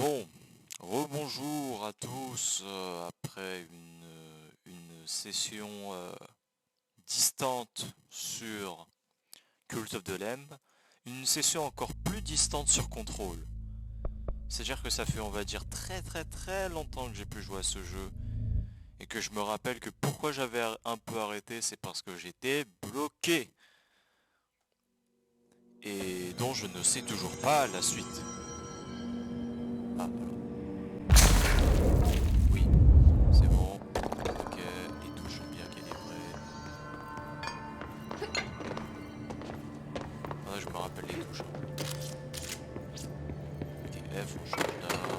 Bon, rebonjour à tous après une session distante sur Cult of the Lamb, une session encore plus distante sur Control. C'est-à-dire que ça fait, on va dire, très longtemps que j'ai pu jouer à ce jeu et que je me rappelle que pourquoi j'avais un peu arrêté, c'est parce que j'étais bloqué et dont je ne sais toujours pas la suite. Ah, oui, c'est bon. Ok, les touches sont bien calibrées. Ah, je me rappelle les touches. Ok, F, on change d'arme.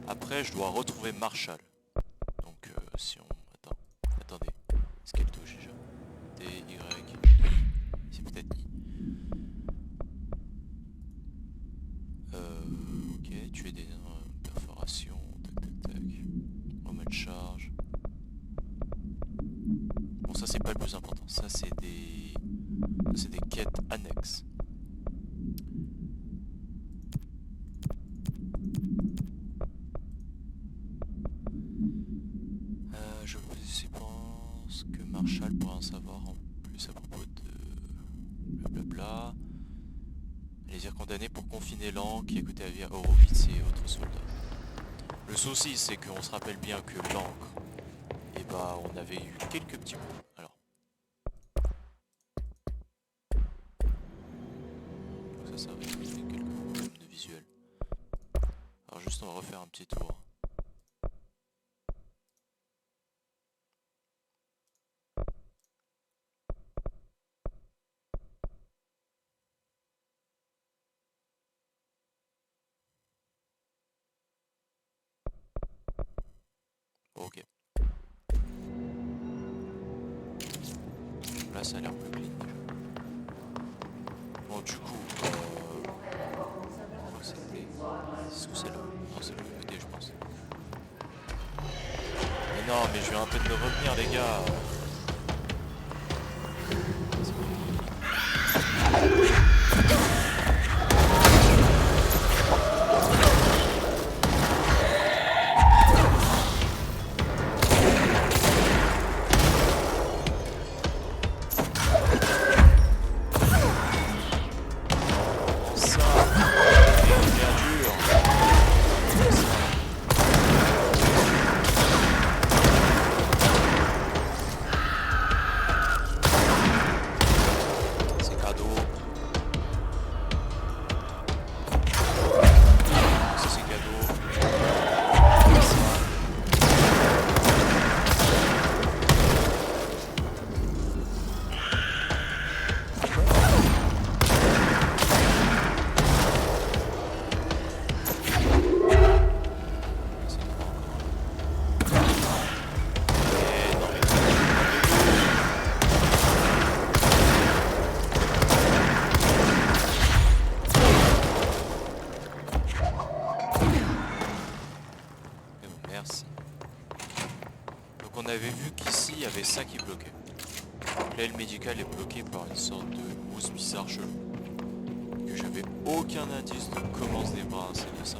Après, je dois retrouver Marshall. Donc, si on... Attendez. Est-ce qu'elle touche déjà? D, Y... C'est peut-être I. Ok, tuer des perforations. Tac. Moment de charge. Bon, ça c'est pas le plus important. Ça c'est des quêtes annexes. Je pense que Marshall pourra en savoir en plus à propos de blablabla. Les condamnés pour confiner Lang qui a coûté la vie à Horowitz et autres soldats. Le souci c'est qu'on se rappelle bien que Lang, et bah on avait eu quelques petits mots. Alors. Ça va être quelques problèmes de visuel. Alors juste on va refaire un petit tour. Ok. Là ça a l'air plus clean déjà. Bon du coup, c'était... C'est où celle-là? Non c'est le côté je pense. Mais non mais je viens à peine de revenir les gars. On avait vu qu'ici il y avait ça qui bloquait. L'aile médicale est bloquée par une sorte de mousse bizarre chelou. Que j'avais aucun indice de comment se débarrasser de ça.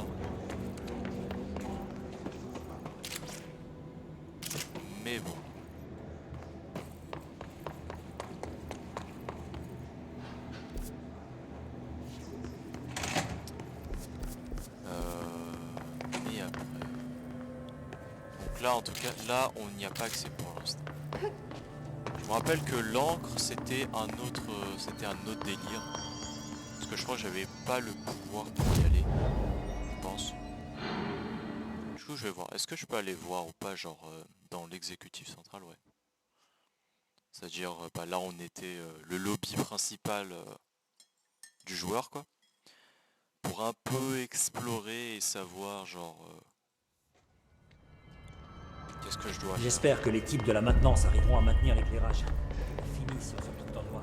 Mais bon. Et après. Donc là en tout cas, là on n'y a pas accès pour l'instant. Je me rappelle que l'encre c'était un autre délire. Parce que je crois que j'avais pas le pouvoir pour y aller. Je pense. Du coup je vais voir. Est-ce que je peux aller voir ou pas genre dans l'exécutif central? Ouais. C'est-à-dire bah, là on était le lobby principal du joueur quoi. Pour un peu explorer et savoir genre qu'est-ce que je dois faire. J'espère que les types de la maintenance arriveront à maintenir l'éclairage. Fini si on fait tout en noir.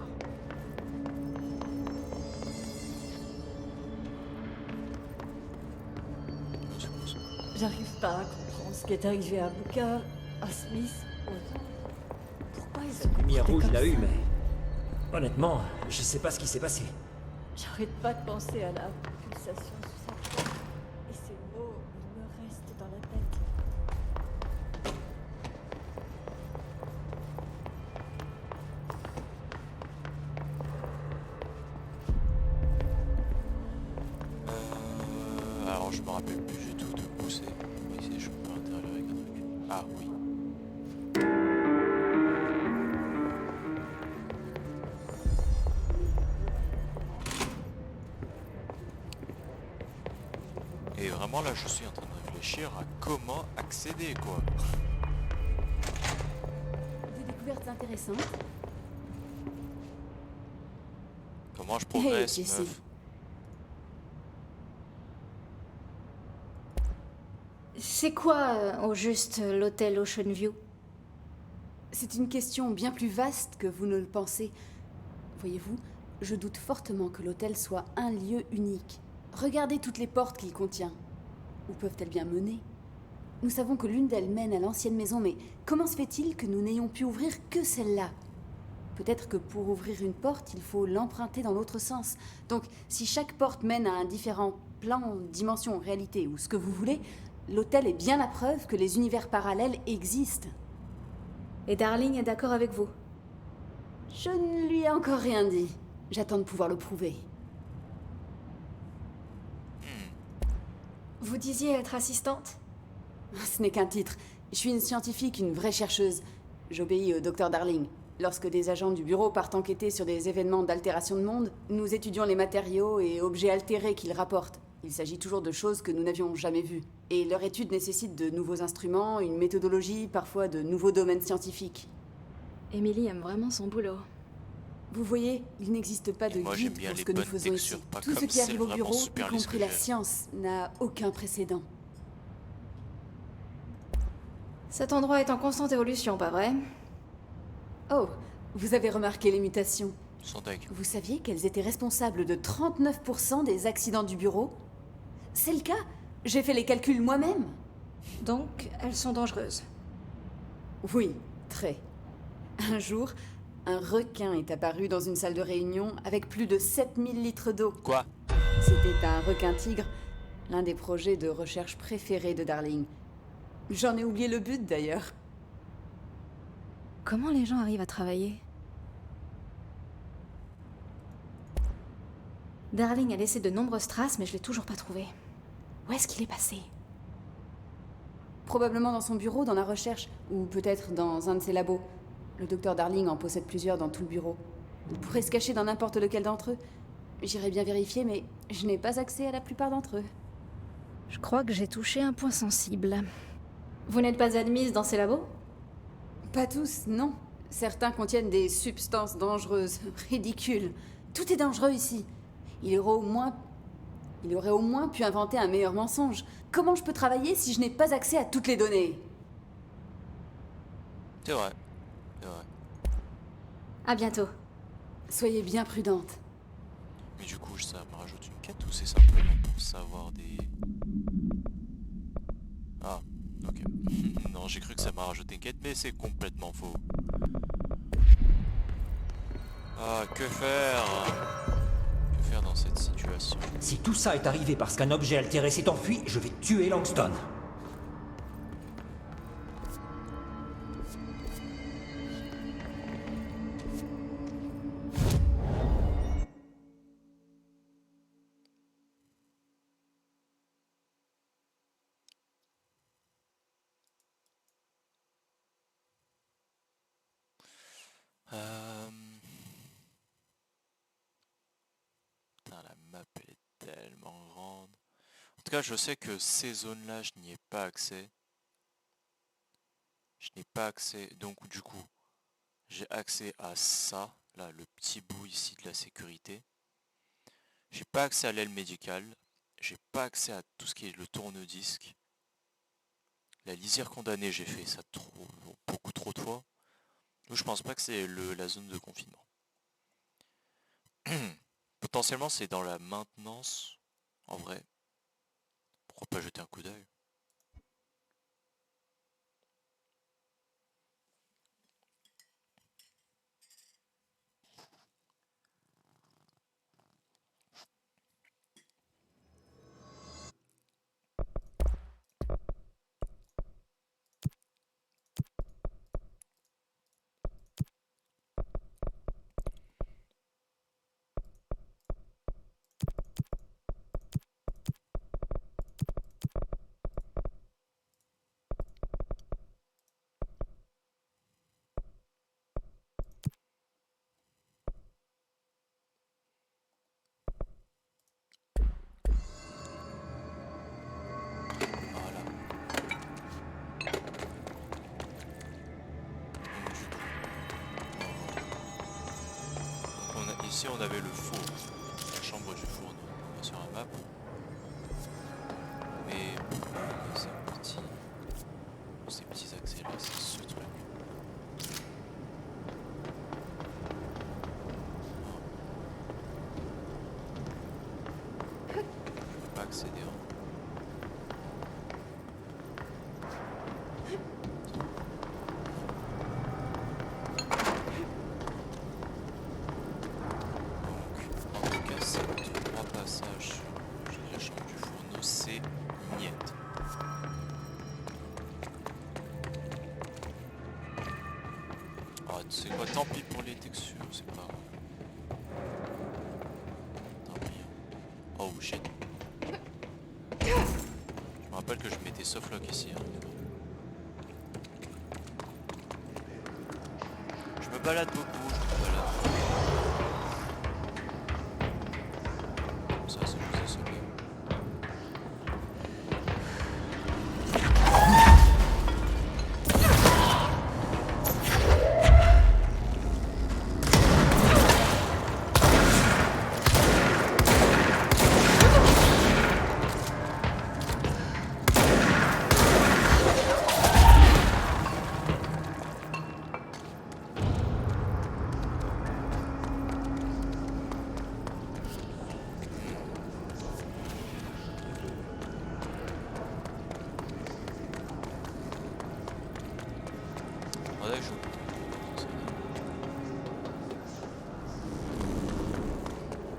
Oh, c'est quoi ça? J'arrive pas à comprendre ce qui est arrivé à Booker, à Smith, aux autres. Pourquoi ils Cette ont lumière comporté rouge comme l'a eu, ça? mais... Honnêtement, je sais pas ce qui s'est passé. J'arrête pas de penser à la pulsation sous sa peau. Et ces mots, ils me restent dans la tête. Alors je me rappelle plus du tout de où c'est. Mais c'est je peux l'intérieur avec un truc. Ah oui. Et vraiment là je suis en train de réfléchir à comment accéder quoi. Des découvertes intéressantes. Comment je Hey, progresse Jessie. meuf. C'est quoi, au juste, l'hôtel Ocean View? C'est une question bien plus vaste que vous ne le pensez. Voyez-vous, je doute fortement que l'hôtel soit un lieu unique. Regardez toutes les portes qu'il contient. Où peuvent-elles bien mener? Nous savons que l'une d'elles mène à l'ancienne maison, mais comment se fait-il que nous n'ayons pu ouvrir que celle-là? Peut-être que pour ouvrir une porte, il faut l'emprunter dans l'autre sens. Donc, si chaque porte mène à un différent plan, dimension, réalité ou ce que vous voulez, l'hôtel est bien la preuve que les univers parallèles existent. Et Darling est d'accord avec vous? Je ne lui ai encore rien dit. J'attends de pouvoir le prouver. Vous disiez être assistante? Ce n'est qu'un titre. Je suis une scientifique, une vraie chercheuse. J'obéis au docteur Darling. Lorsque des agents du bureau partent enquêter sur des événements d'altération de monde, nous étudions les matériaux et objets altérés qu'ils rapportent. Il s'agit toujours de choses que nous n'avions jamais vues. Et leur étude nécessite de nouveaux instruments, une méthodologie, parfois de nouveaux domaines scientifiques. Emily aime vraiment son boulot. Vous voyez, il n'existe pas de moi, j'aime guide bien pour les ce que nous bonnes faisons textures, ici. pas Tout ce comme qui arrive celle au vraiment bureau, y super lisse compris que la j'ai. science, n'a aucun précédent. Cet endroit est en constante évolution, pas vrai? Oh, vous avez remarqué les mutations. Sans deck. Vous saviez qu'elles étaient responsables de 39% des accidents du bureau? C'est le cas. J'ai fait les calculs moi-même. Donc, elles sont dangereuses. Oui, très. Un jour, un requin est apparu dans une salle de réunion avec plus de 7000 litres d'eau. Quoi? C'était un requin-tigre, l'un des projets de recherche préférés de Darling. J'en ai oublié le but d'ailleurs. Comment les gens arrivent à travailler? Darling a laissé de nombreuses traces, mais je l'ai toujours pas trouvé. Où est-ce qu'il est passé? Probablement dans son bureau, dans la recherche, ou peut-être dans un de ses labos. Le docteur Darling en possède plusieurs dans tout le bureau. Il pourrait se cacher dans n'importe lequel d'entre eux. J'irai bien vérifier, mais je n'ai pas accès à la plupart d'entre eux. Je crois que j'ai touché un point sensible. Vous n'êtes pas admise dans ces labos? Pas tous, non. Certains contiennent des substances dangereuses, ridicules. Tout est dangereux ici. Il aurait au moins pu inventer un meilleur mensonge. Comment je peux travailler si je n'ai pas accès à toutes les données? C'est vrai. C'est vrai. À bientôt. Soyez bien prudente. Mais du coup ça me rajoute une quête ou c'est simplement pour savoir des... Ah, ok. Non, j'ai cru que ça m'a rajouté une quête, mais c'est complètement faux. Ah, que faire? Que faire dans cette situation? Si tout ça est arrivé parce qu'un objet altéré s'est enfui, je vais tuer Langston. Euh... Putain, la map elle est tellement grande. En tout cas, je sais que ces zones-là, je n'y ai pas accès. Je n'ai pas accès, donc du coup, j'ai accès à ça, là, le petit bout ici de la sécurité. J'ai pas accès à l'aile médicale. J'ai pas accès à tout ce qui est le tourne-disque. La lisière condamnée, j'ai fait ça beaucoup trop de fois. Donc je pense pas que c'est la zone de confinement. Potentiellement c'est dans la maintenance. En vrai. Pourquoi pas jeter un coup d'œil? ici on avait le four, la chambre du four sur la map. Mais ces petits accès là, c'est ce truc. Je peux pas accéder. C'est quoi, tant pis pour les textures, c'est pas grave. Tant pis. Oh shit. Je me rappelle que je mettais softlock ici. Hein. Je me balade beaucoup, Comme ça, c'est plus isolé.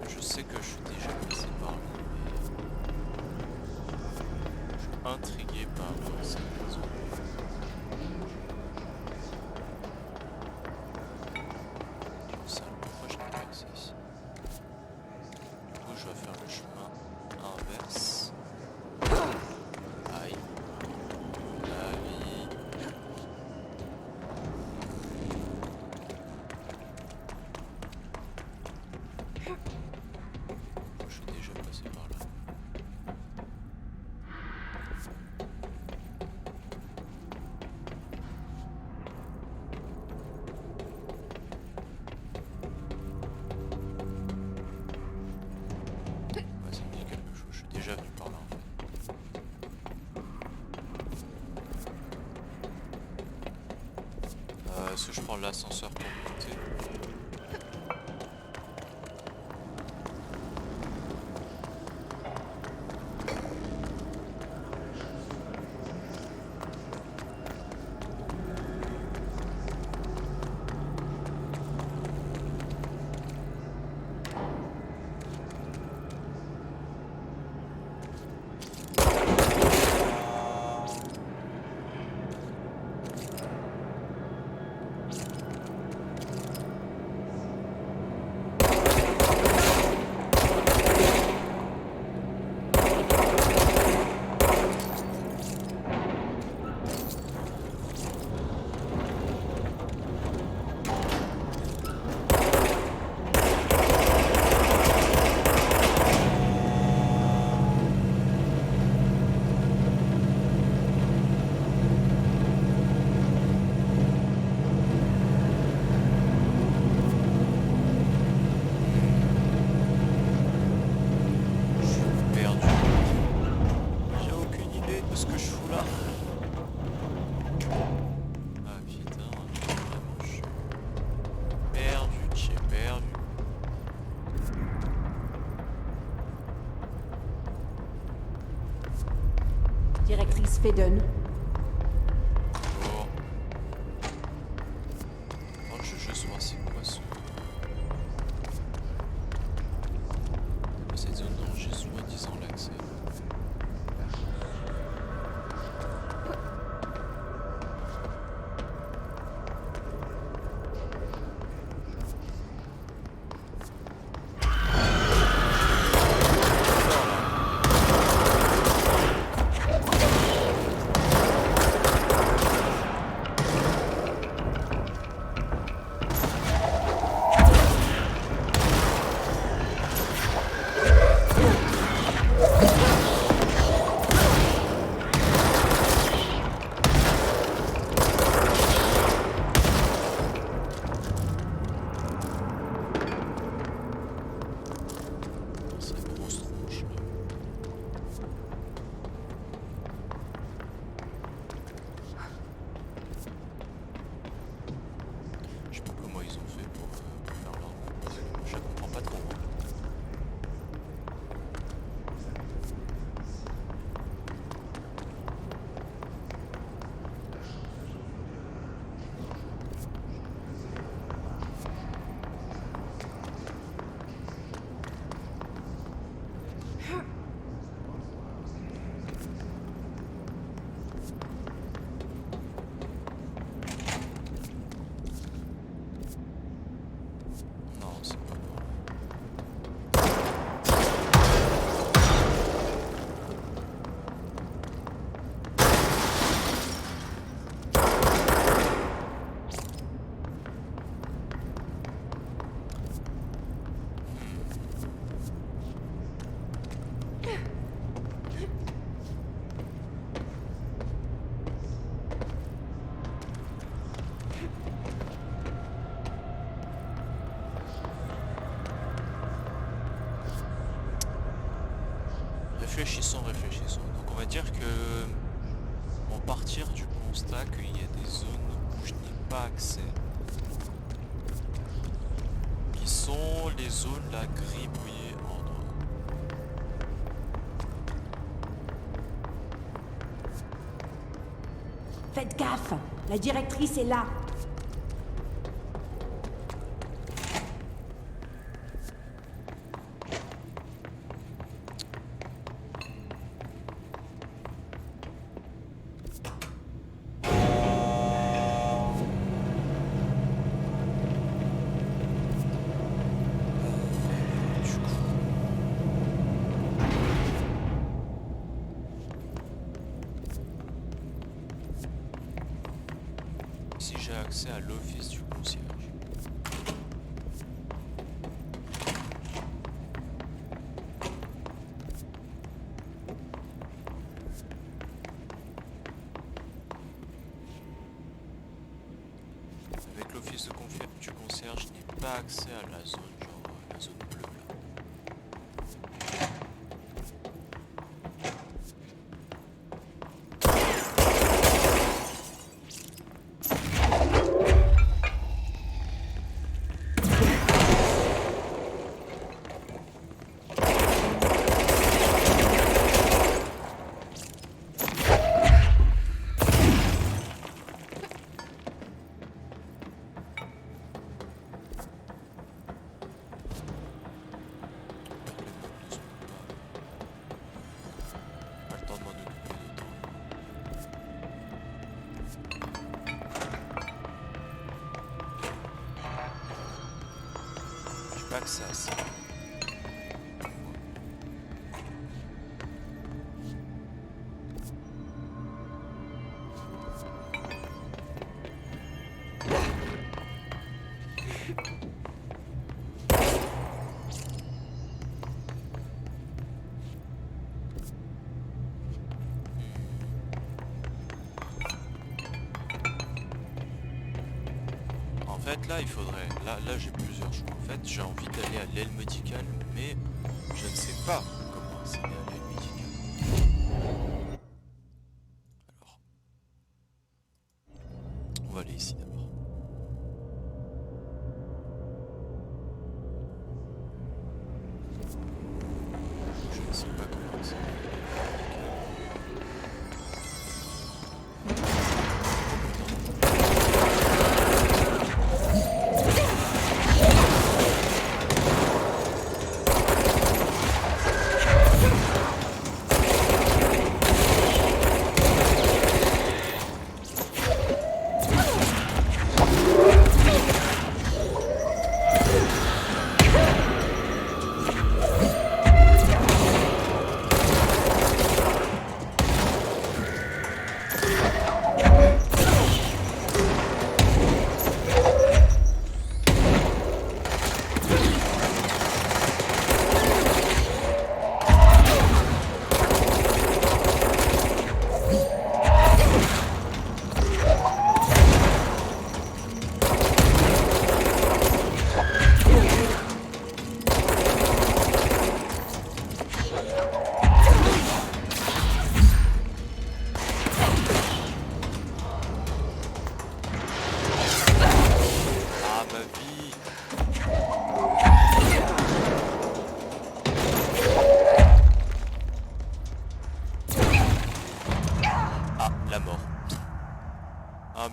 Je sais que je suis déjà passé par là, mais je suis intrigué par cette maison. Ça, pourquoi je n'ai pas accès ici? Du coup, je vais faire le chemin inverse. Aïe. Aïe. Je suis déjà passé par là. Ouais, ça me dit quelque chose. Je suis déjà venu par là en fait. Est-ce que je prends l'ascenseur pour monter? Directrice Faden. Bonjour. Oh, je veux juste voir c'est quoi ce... Cette zone dont j'ai soi-disant l'accès. réfléchissons. Donc on va dire que on va partir du constat qu'il y a des zones où je n'ai pas accès. Qui sont les zones là gris brouillé en noir. Faites gaffe, la directrice est là. Si j'ai accès à l'office du concierge. Avec l'office du concierge, je n'ai pas accès à la zone, genre la zone bleue là. Pas le temps de m'en occuper d'autant. J'ai pas accès à ça. En fait là il faudrait, là j'ai plusieurs choix. En fait j'ai envie d'aller à l'aile médicale mais je ne sais pas comment accéder à l'aile médicale. Alors on va aller ici d'abord. Je ne sais pas comment accéder à l'aile médicale.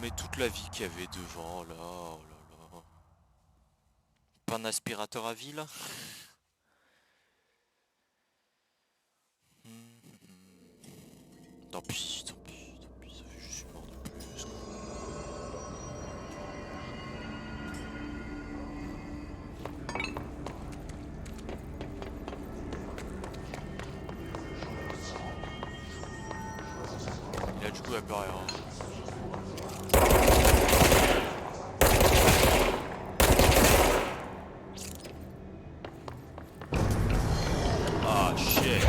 Mais toute la vie qu'il y avait devant, là, oh là là. Pas un aspirateur à vie, là? Tant pis, ça fait juste une mort de plus, quoi. Et là, du coup, il n'y a plus rien. Ah, shit.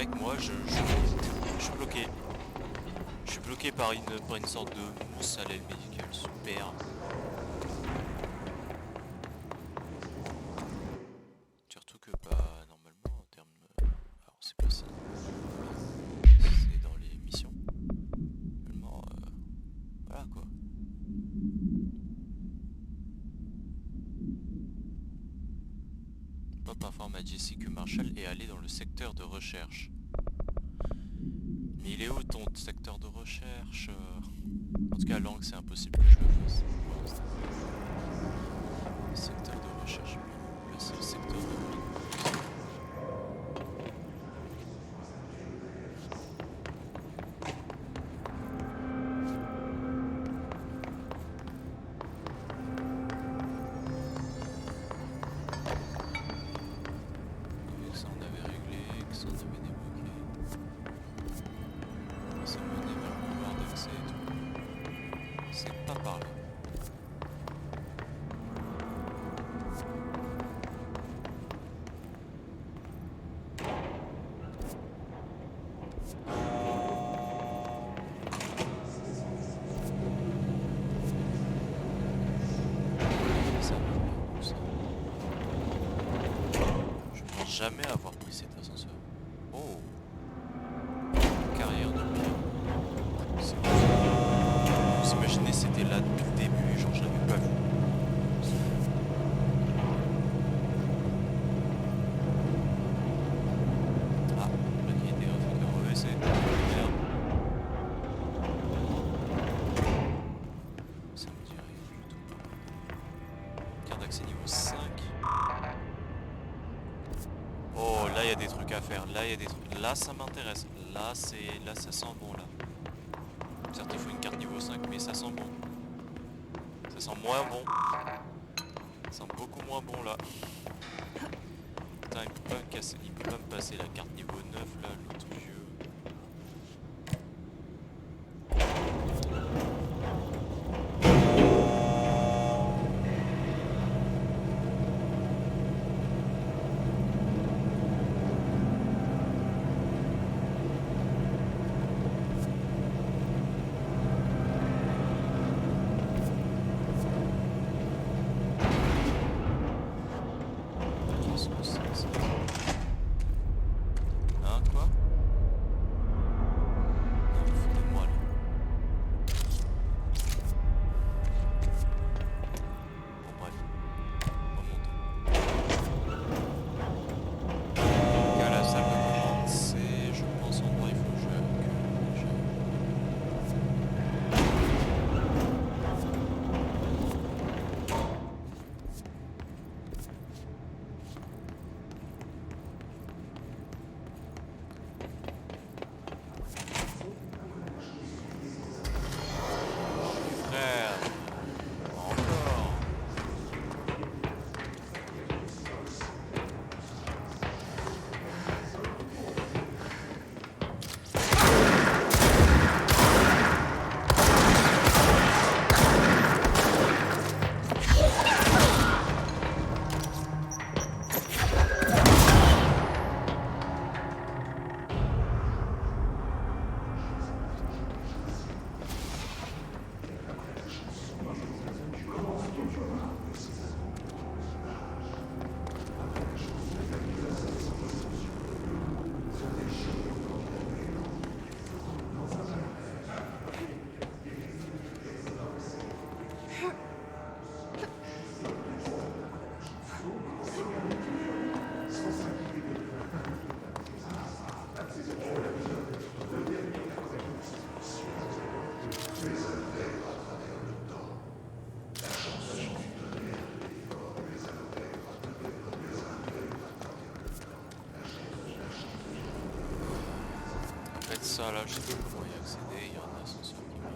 direct, moi je suis bloqué. Je suis bloqué par une sorte de mousse à l'aile médicale, super. Surtout que bah normalement en termes de... Alors c'est pas ça. C'est dans les missions. Normalement, voilà quoi. Pop informe à Jessie que Marshall est allé dans le secteur de recherche. Mais il est où ton secteur de recherche? En tout cas, Lang, c'est impossible que je le fasse. Pour l'instant. Secteur de recherche. Là, c'est le secteur de... Que ça, on avait réglé, que ça, on avait débloqué. Ça menait vers le couloir d'accès et tout. C'est pas par là. Ça va, où ça? Je pense jamais avoir pris cet ascenseur. Oh! Carrière de pierre. C'est bon. Vous imaginez, c'était là depuis le début et genre je l'avais pas vu. Ah, là qui était graphique en revêt, c'est merde. Ça me dit rien du tout. Carte d'accès niveau 5. Oh, là il y a des trucs à faire. Là il y a des trucs. Là ça m'intéresse. Là ça sent bon là. Certes il faut une carte niveau 5 mais ça sent bon. Ça sent moins bon. Ça sent beaucoup moins bon là. Putain il peut pas me casser. Il peut pas me passer la carte niveau 9 là, l'autre vieux. Qu'est-ce que c'est ça? Hein, quoi? Non, foutez de moi là. Bon bref, remontons. À la salle de commande, c'est, je pense, endroit il faut que j'aille. Frère, encore. En fait ça là, je sais pas comment y accéder, il y a un ascenseur qui m'aide.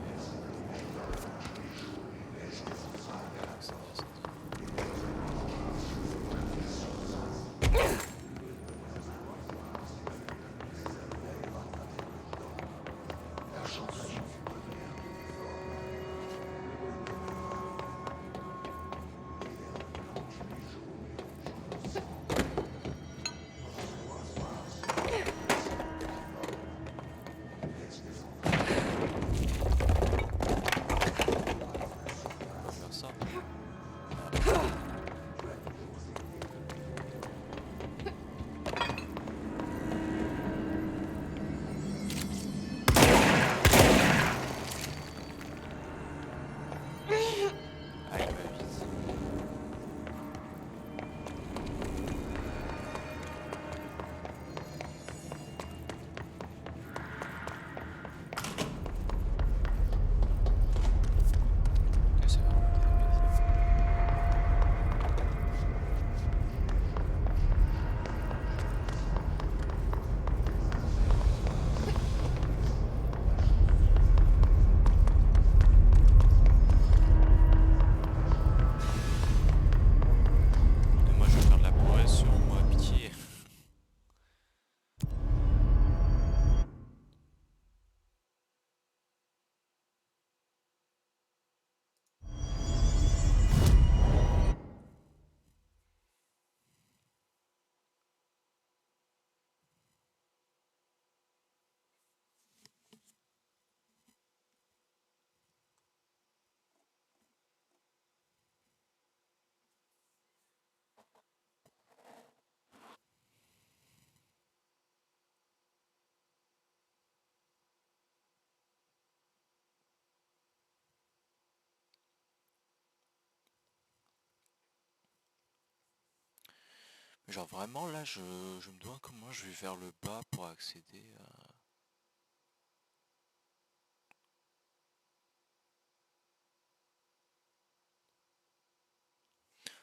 Genre vraiment là, je me demande comment je vais vers le bas pour accéder à...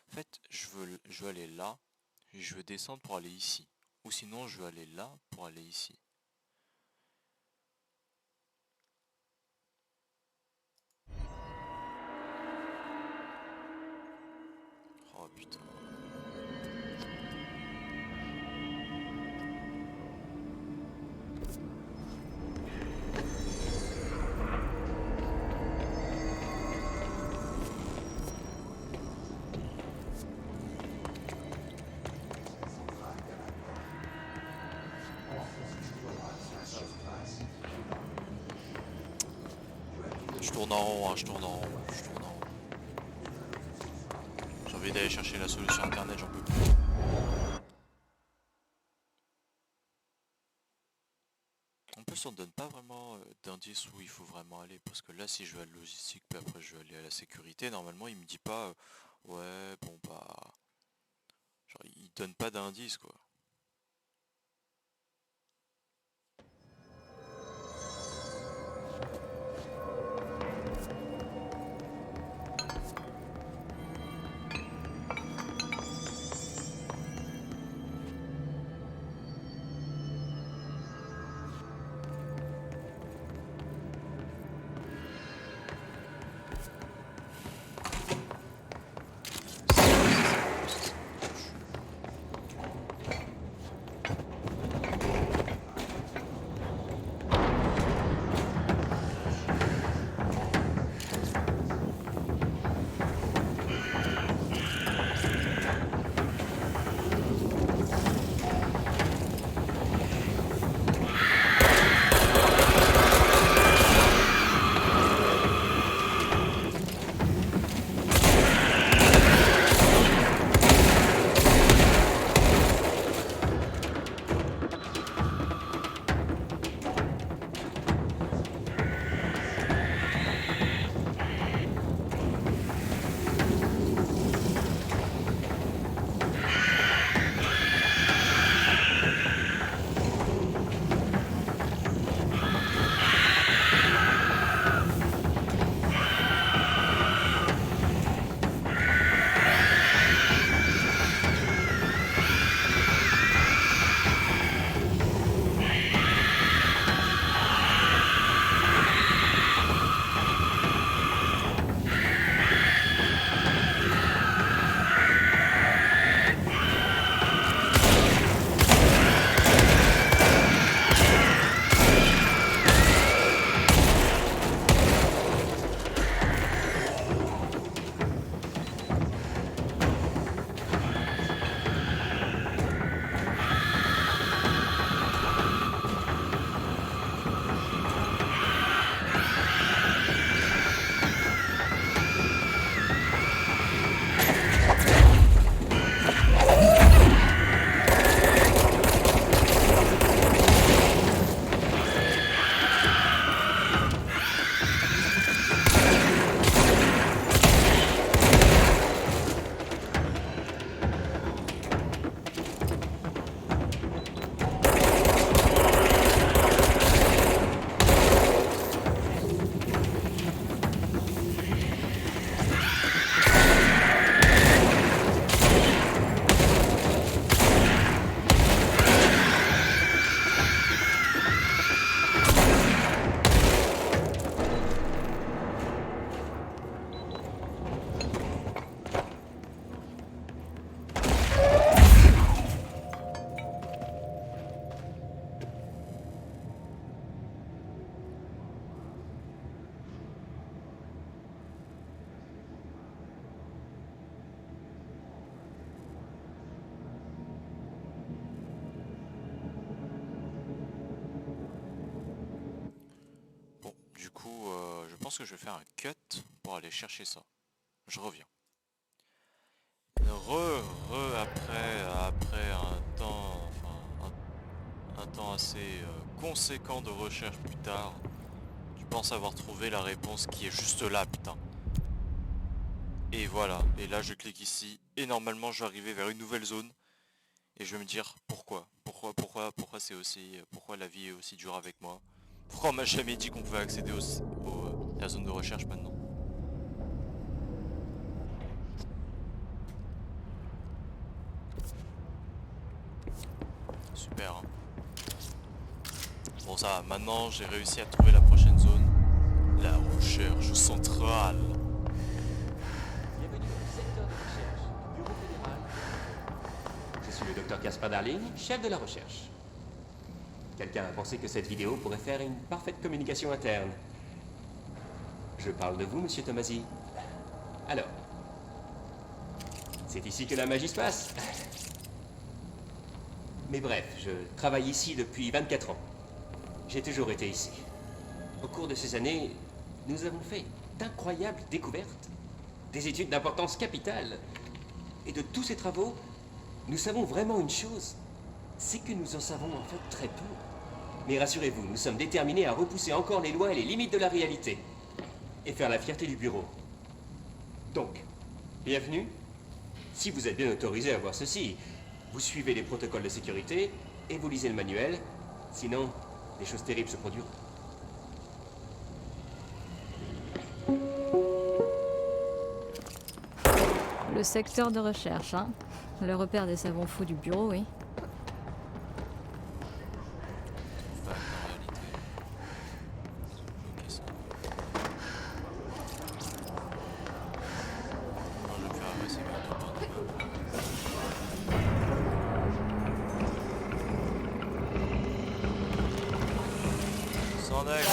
En fait, je veux aller là, et je veux descendre pour aller ici. Ou sinon, je veux aller là pour aller ici. Oh putain. Je tourne en rond, hein, je tourne en rond, je tourne en rond. J'ai envie d'aller chercher la solution internet, j'en peux plus. En plus on ne donne pas vraiment d'indice où il faut vraiment aller, parce que là si je vais à la logistique puis après je vais aller à la sécurité, normalement il me dit pas ouais bon bah... Genre il donne pas d'indice quoi. Je pense que je vais faire un cut pour aller chercher ça. Je reviens. Après un temps, enfin, un temps assez conséquent de recherche plus tard, je pense avoir trouvé la réponse qui est juste là, putain. Et voilà, et là je clique ici, et normalement je vais arriver vers une nouvelle zone, Et je vais me dire pourquoi c'est aussi, pourquoi la vie est aussi dure avec moi. Pourquoi on m'a jamais dit qu'on pouvait accéder à la zone de recherche maintenant. Super. Hein. Bon ça va, maintenant j'ai réussi à trouver la prochaine zone. La recherche centrale. Bienvenue au secteur de recherche du Bureau fédéral. Je suis le docteur Caspar Darling, chef de la recherche. Quelqu'un a pensé que cette vidéo pourrait faire une parfaite communication interne. Je parle de vous, monsieur Tomasi. Alors, c'est ici que la magie se passe. Mais bref, je travaille ici depuis 24 ans. J'ai toujours été ici. Au cours de ces années, nous avons fait d'incroyables découvertes, des études d'importance capitale. Et de tous ces travaux, nous savons vraiment une chose, c'est que nous en savons en fait très peu. Mais rassurez-vous, nous sommes déterminés à repousser encore les lois et les limites de la réalité. Et faire la fierté du bureau. Donc, bienvenue. Si vous êtes bien autorisé à voir ceci, vous suivez les protocoles de sécurité et vous lisez le manuel. Sinon, des choses terribles se produiront. Le secteur de recherche, hein. Le repère des savants fous du bureau, oui. Enfin, en réalité. Ok, ça. Non, je vais faire c'est bientôt. Sans deck.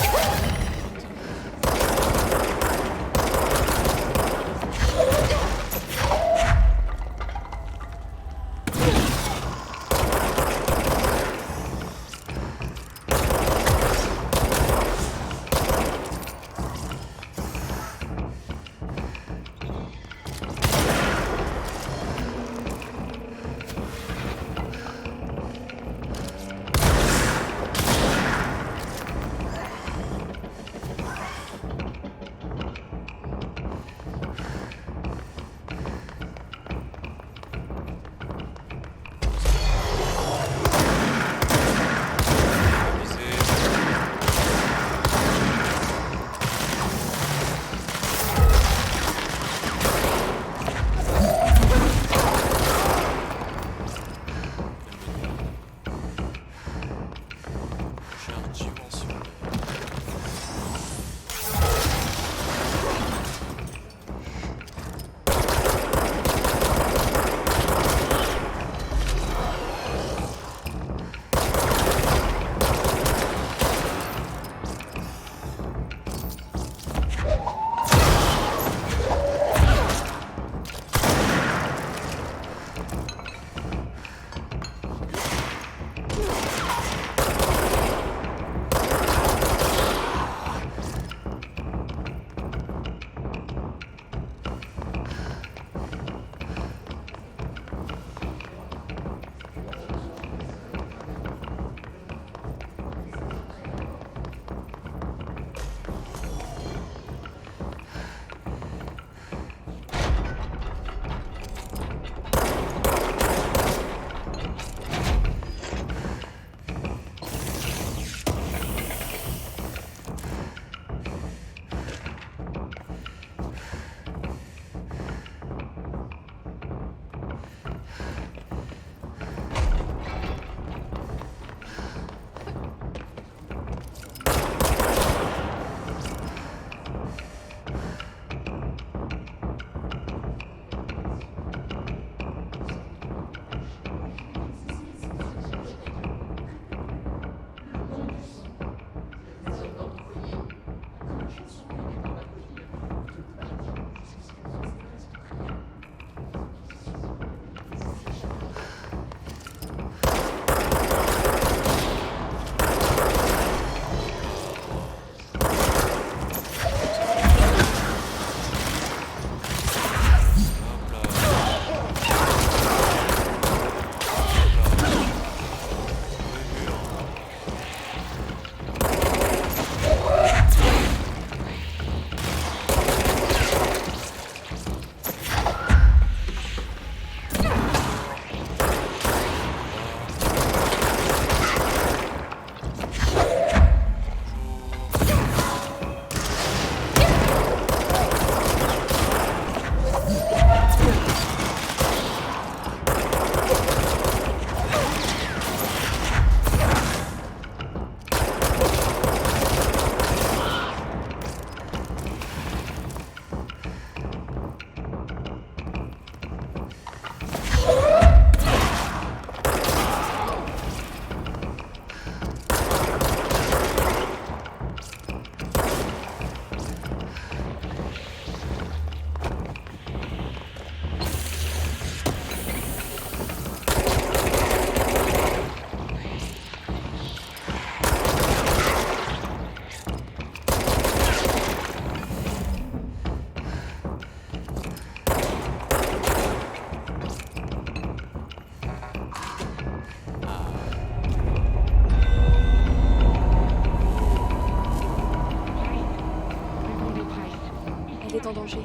danger.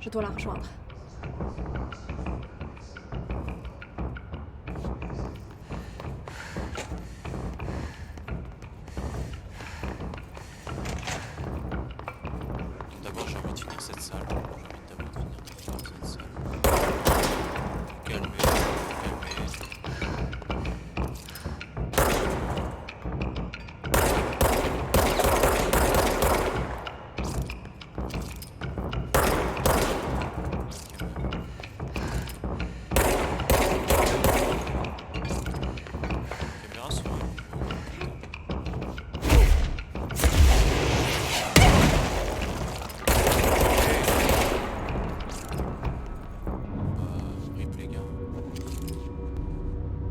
Je dois la rejoindre. D'abord, j'ai envie de finir cette salle. J'ai envie d'abord de finir cette salle. Calmer, calmer. Caméra sur rip les gars.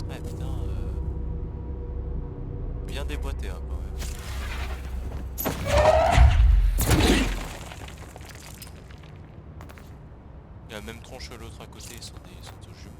Ah putain, bien déboîté hein, quand même. Il y a la même tronche que l'autre à côté, ils sont tous jumeaux.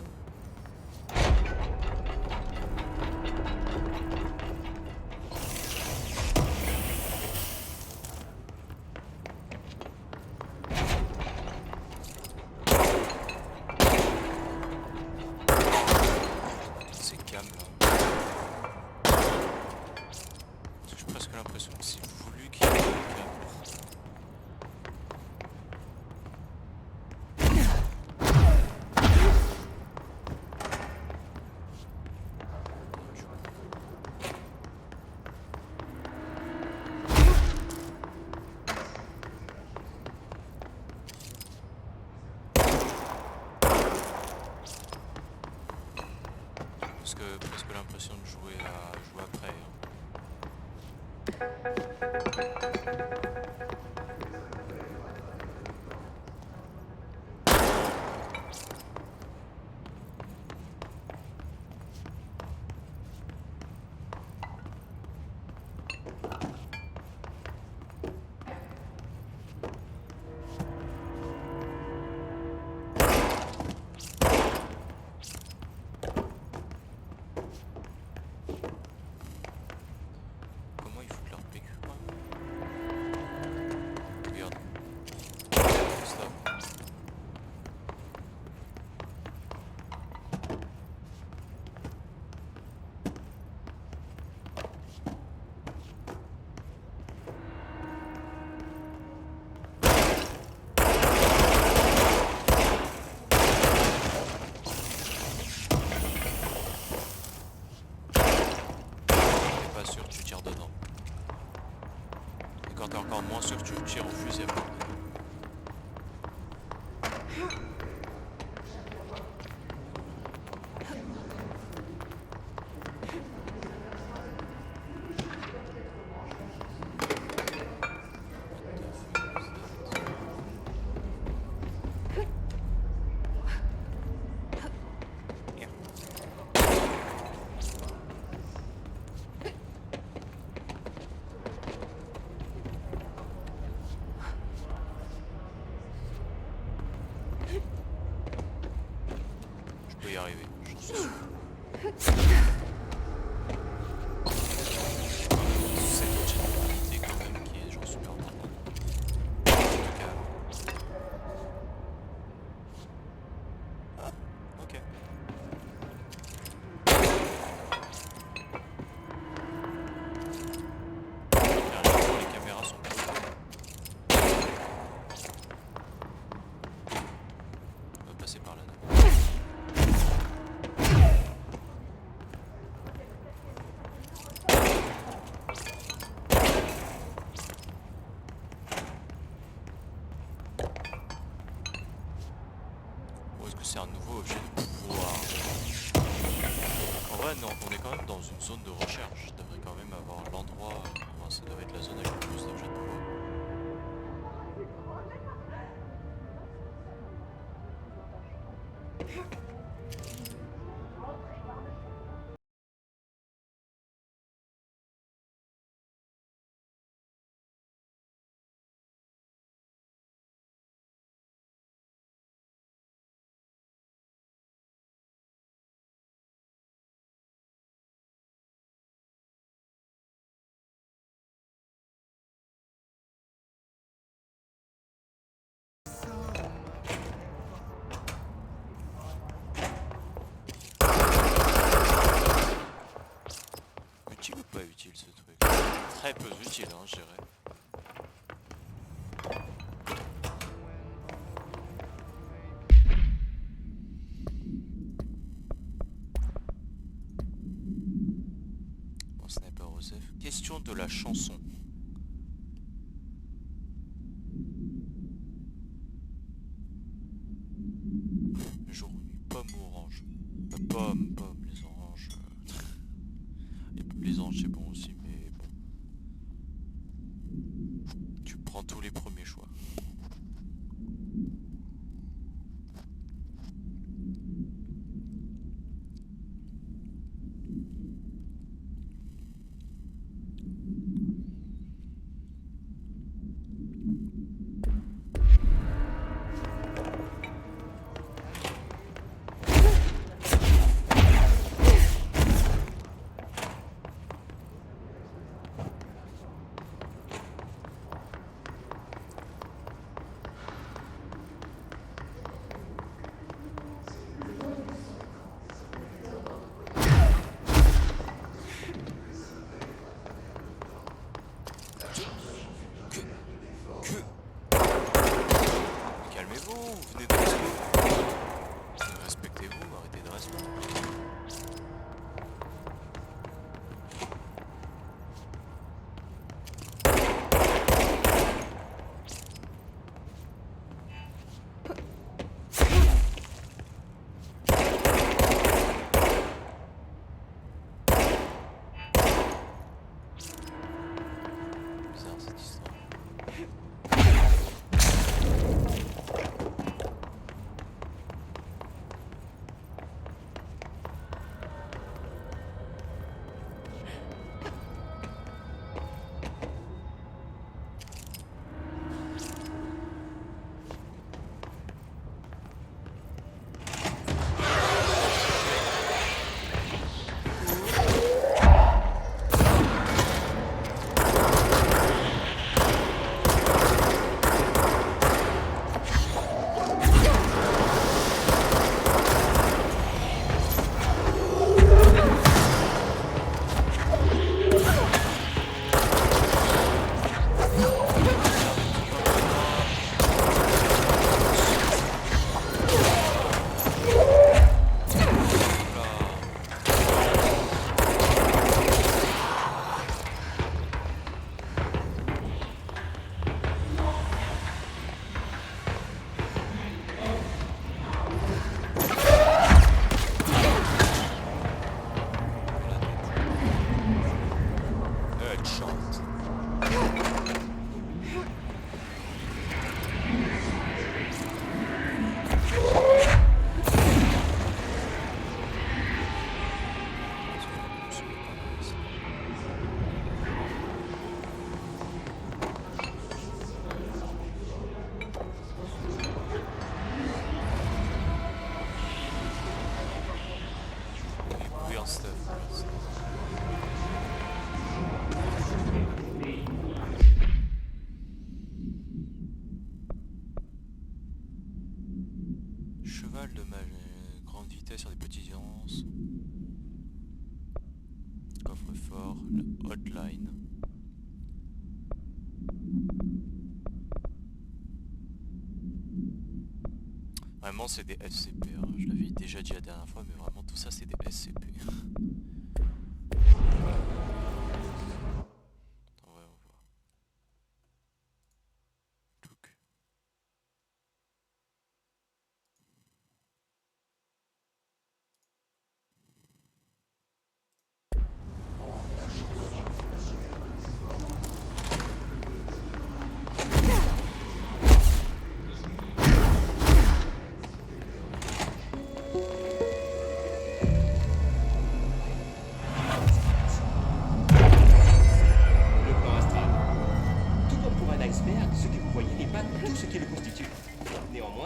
C'est calme là. J'ai presque l'impression que c'est voulu qu'il y ait un calme. Presque l'impression de jouer après. Comment ils foutent leur PQ quoi? Regarde. Stop. T'es pas sûr que tu tires dedans. Et quand t'es encore moins sûr que tu tires au fusil à pompe. Je peux y arriver, j'en suis sûr. Cette généralité quand même qui est genre super importante. Ah, ok. Dernièrement, les caméras sont pas on va passer par là. Ou est-ce que c'est un nouveau objet de pouvoir? En vrai, non, on est quand même dans une zone de recherche. Je devrais quand même avoir l'endroit. Enfin, ça devrait être la zone avec le plus d'objets de pouvoir. pas utile ce truc. Très peu utile, hein, je dirais. Bon, Sniper Joseph. Question de la chanson. Jour ou nuit, pomme ou orange? Pomme, les oranges. Les oranges c'est bon aussi, mais bon. Tu prends tous les premiers choix. Calmez-vous, vous venez de respecter. Respectez-vous, arrêtez de respecter. Bizarre cette histoire. Cheval de grande vitesse sur des petites distances. Coffre-fort, la hotline. Vraiment c'est des SCP, hein. Je l'avais déjà dit la dernière fois, mais vraiment tout ça c'est des SCP.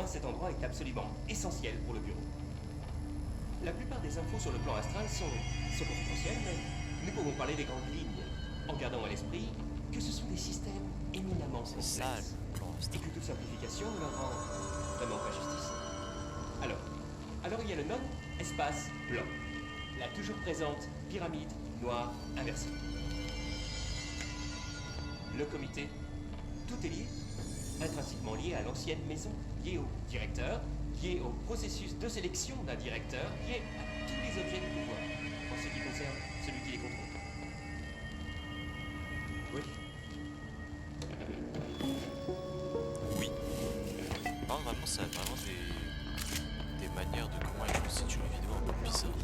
Cet endroit est absolument essentiel pour le bureau. La plupart des infos sur le plan astral sont confidentielles, mais nous pouvons parler des grandes lignes, en gardant à l'esprit que ce sont des systèmes éminemment complexes, et que toute simplification ne leur rend vraiment pas justice. Alors il y a le non-espace blanc, la toujours présente pyramide noir inversé. Le comité, tout est lié, intrinsèquement lié à l'ancienne maison, lié au directeur, lié au processus de sélection d'un directeur, lié à tous les objets du pouvoir, en ce qui concerne celui qui les contrôle. Oui. Oui. Non, vraiment, ça a vraiment des manières de comment ils constituent les vidéos un peu bizarres.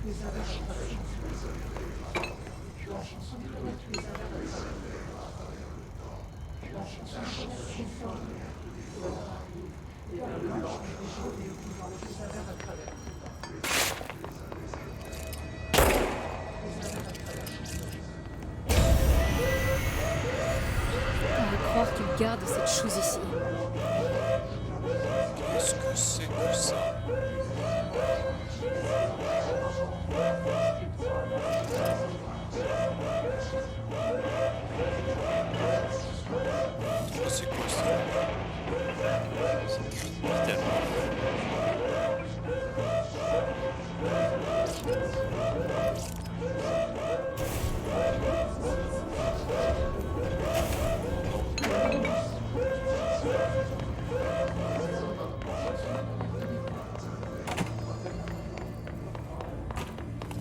On veut croire qu'il garde cette chose ici. Qu'est-ce que c'est que ça? Oh, c'est quoi ça? C'est littéralement.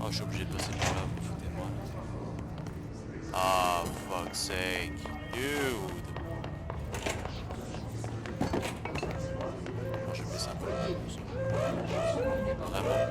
Oh, je suis obligé de passer par là, vous foutez de moi. Ah, fuck's sake, dude. Oh, je vais baisser un peu le son. Vraiment.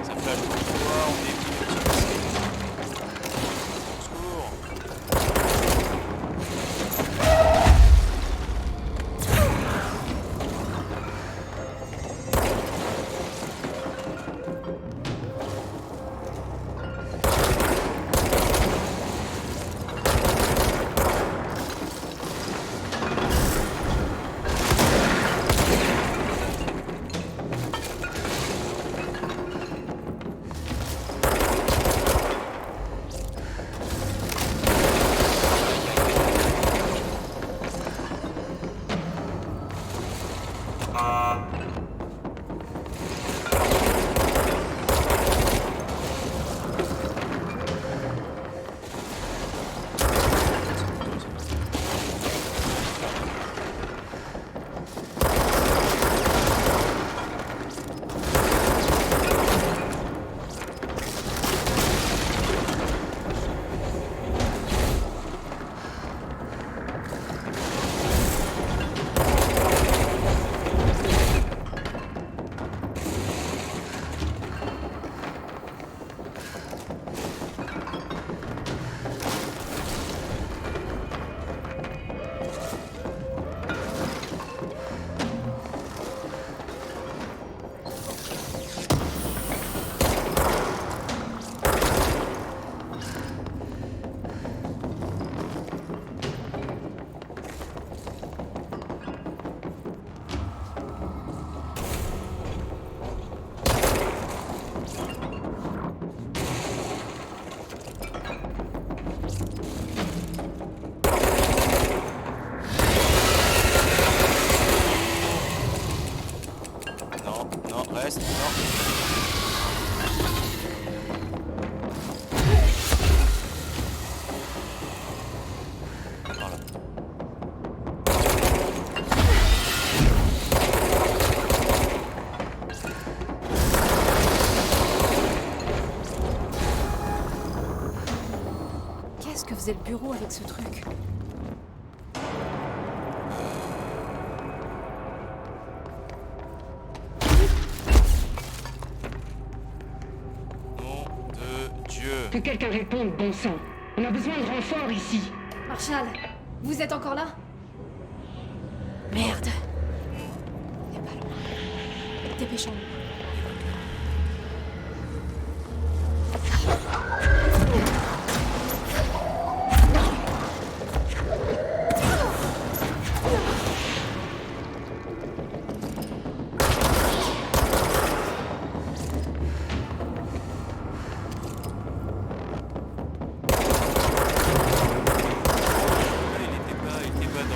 Ça fait à chaque fois, on est au secours. Non, non, reste, non. Voilà. Qu'est-ce que faisait le bureau avec ce truc? Nom de Dieu. Que quelqu'un réponde, bon sang. On a besoin de renfort ici. Marshall, Vous êtes encore là? Merde. On n'est pas loin. Dépêchons-nous. Il était pas dans...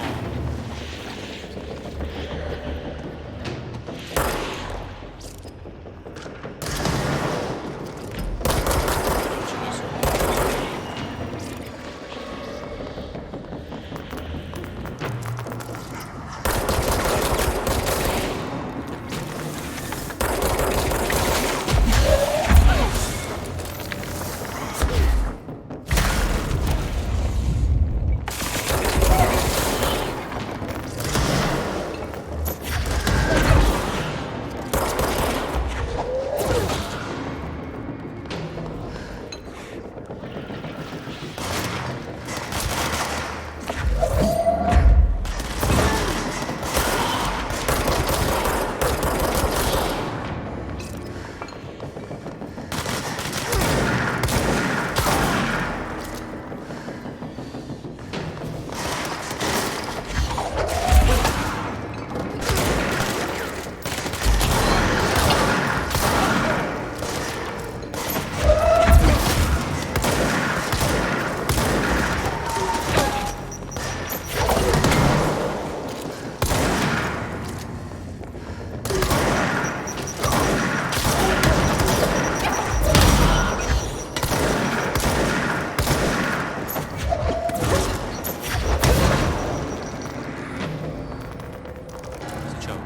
Ciao.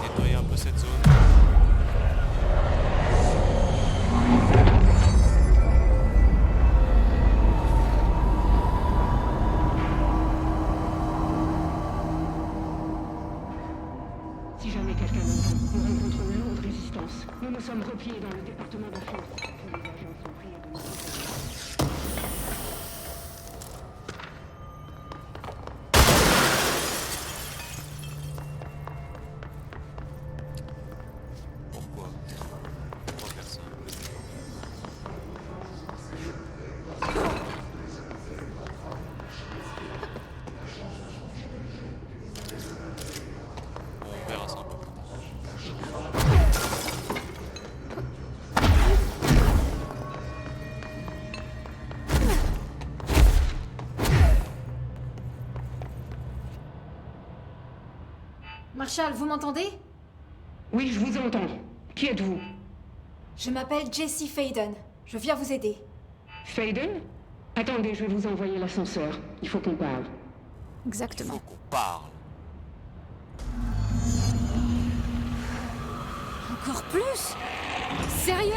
Nettoyer un peu cette zone. Si jamais quelqu'un d'entre nous rencontre une lourde résistance, nous nous sommes repliés dans le département de fond. Tous les agents sont priés de nous accompagner. Pourquoi? Pourquoi faire ça? Bon, on verra ça un peu plus tard. Marshall, vous m'entendez? Oui, je vous entends. Qui êtes-vous? Je m'appelle Jessie Faden. Je viens vous aider. Faden? Attendez, je vais vous envoyer l'ascenseur. Il faut qu'on parle. Il Exactement. faut qu'on parle. Encore plus? Sérieux?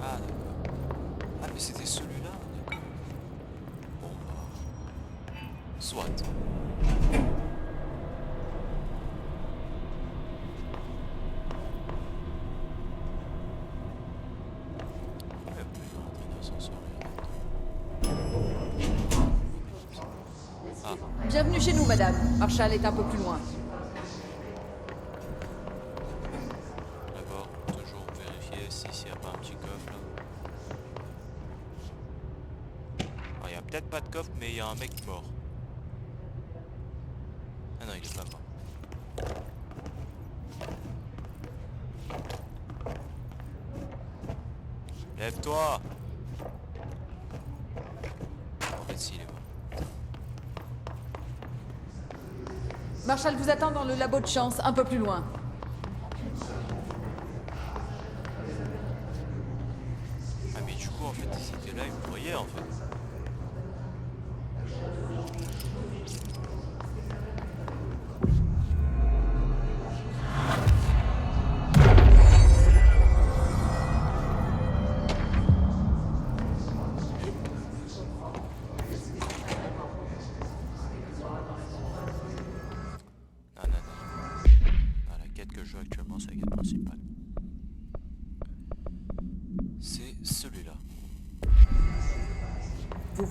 Ah d'accord. Ah mais c'était celui-là, d'accord. Bon bah... Soit. Ouais, plus rentrer dans l'ascenseur. Ah, Bienvenue chez nous, madame. Marshall est un peu plus loin. d'abord, toujours vérifier s'il n'y a pas un petit coffre là. Alors, il n'y a peut-être pas de coffre, mais il y a un mec mort. Ah non, il est pas mort. Lève-toi! En fait, si, il est mort. Marshall vous attend dans le labo de chance, un peu plus loin. Ah mais du coup, en fait, ils étaient là, ils me voyaient, en fait.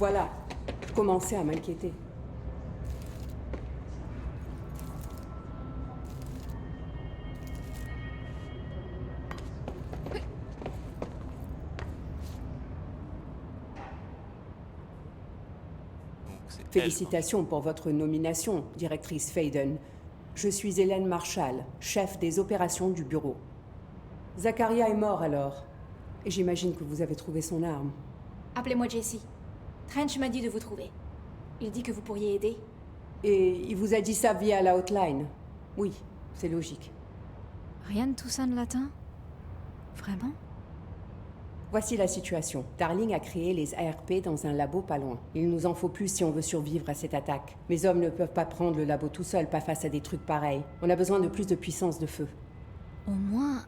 Voilà. Commencez à m'inquiéter. Donc c'est elle. Félicitations pour votre nomination, directrice Faden. Je suis Hélène Marshall, chef des opérations du bureau. Zacharia est mort alors. Et j'imagine que vous avez trouvé son arme. Appelez-moi Jessie. Trench m'a dit de vous trouver. Il dit que vous pourriez aider. Et il vous a dit ça via la hotline. Oui, c'est logique. Rien de tout ça ne latin? Vraiment? Voici la situation. Darling a créé les ARP dans un labo pas loin. Il nous en faut plus si on veut survivre à cette attaque. Mes hommes ne peuvent pas prendre le labo tout seul, pas face à des trucs pareils. On a besoin de plus de puissance de feu. Au moins,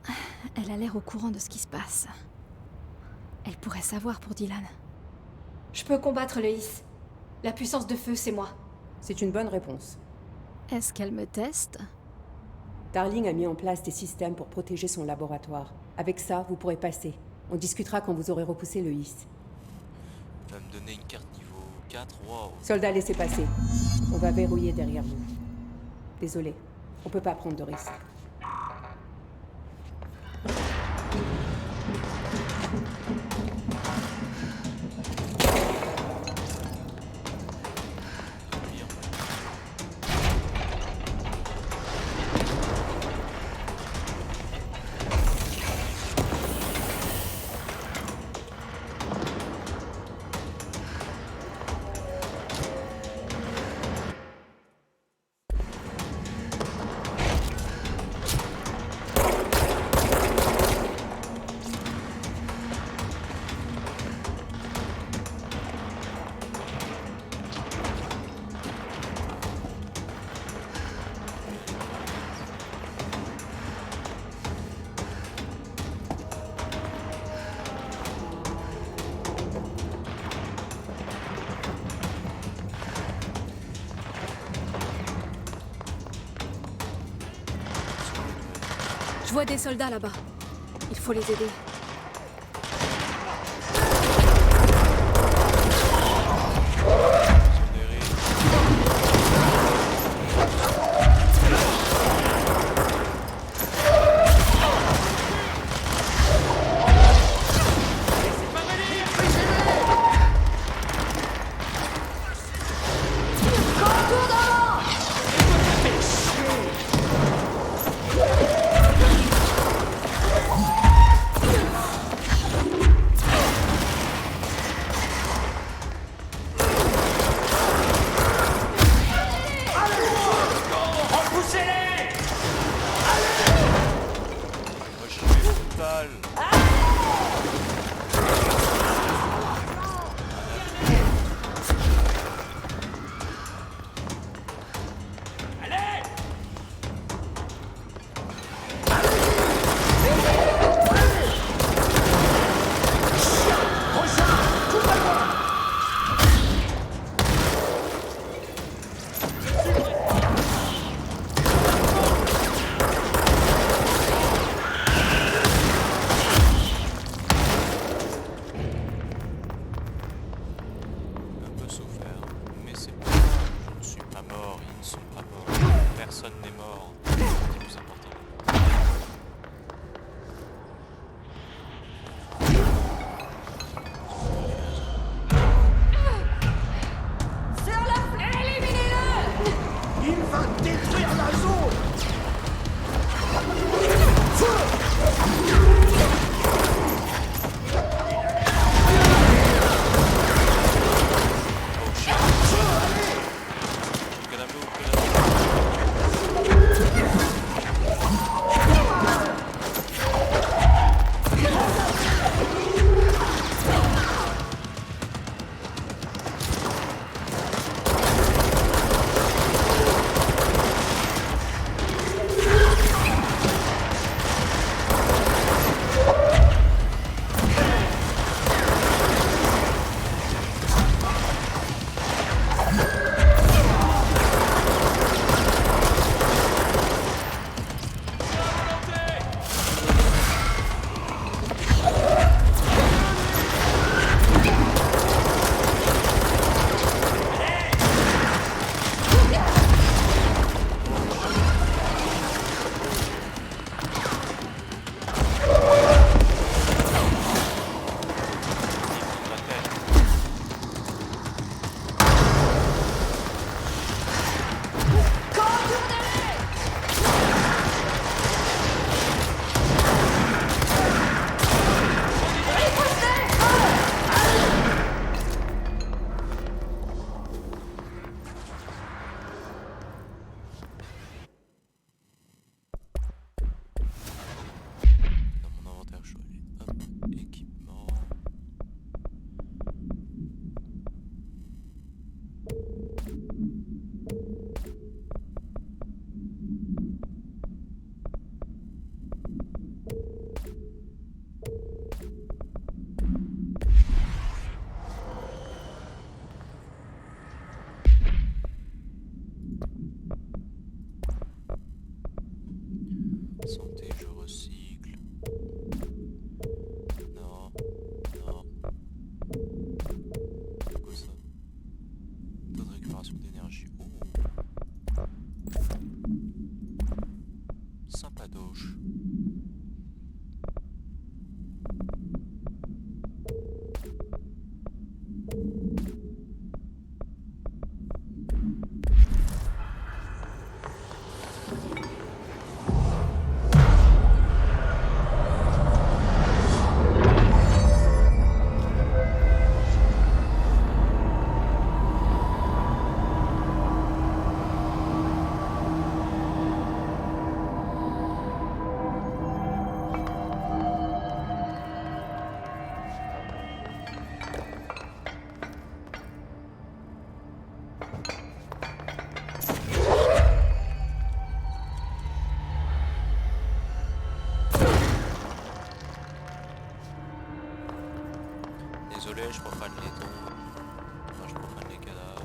elle a l'air au courant de ce qui se passe. Elle pourrait savoir pour Dylan. Je peux combattre le His. La puissance de feu, c'est moi. C'est une bonne réponse. Est-ce qu'elle me teste? Darling a mis en place des systèmes pour protéger son laboratoire. Avec ça, vous pourrez passer. On discutera quand vous aurez repoussé le His. Elle va me donner une carte niveau 4, waouh. Soldats, laissez passer. On va verrouiller derrière vous. Désolé, on peut pas prendre de risques. Je vois des soldats là-bas. Il faut les aider. génération d'énergie. Oh. Sympadoche. Désolé, je profane les tombes. Enfin, je profane les cadavres.